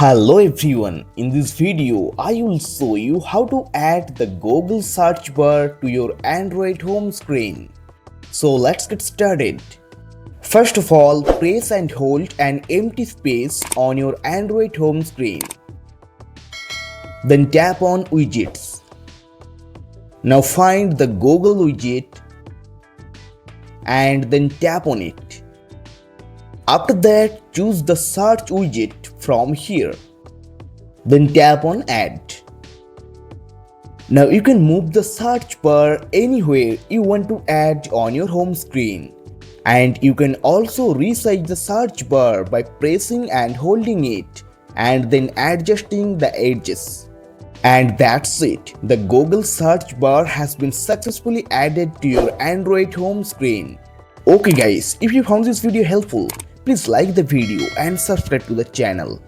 Hello everyone, in this video I will show you how to add the Google search bar to your Android home screen. So let's get started. First of all, press and hold an empty space on your Android home screen. Then tap on Widgets. Now find the Google widget and then tap on it. After that, choose the search widget from here. Then tap on Add. Now you can move the search bar anywhere you want to add on your home screen. And you can also resize the search bar by pressing and holding it and then adjusting the edges. And that's it. The Google search bar has been successfully added to your Android home screen. Okay guys, if you found this video helpful, please like the video and subscribe to the channel.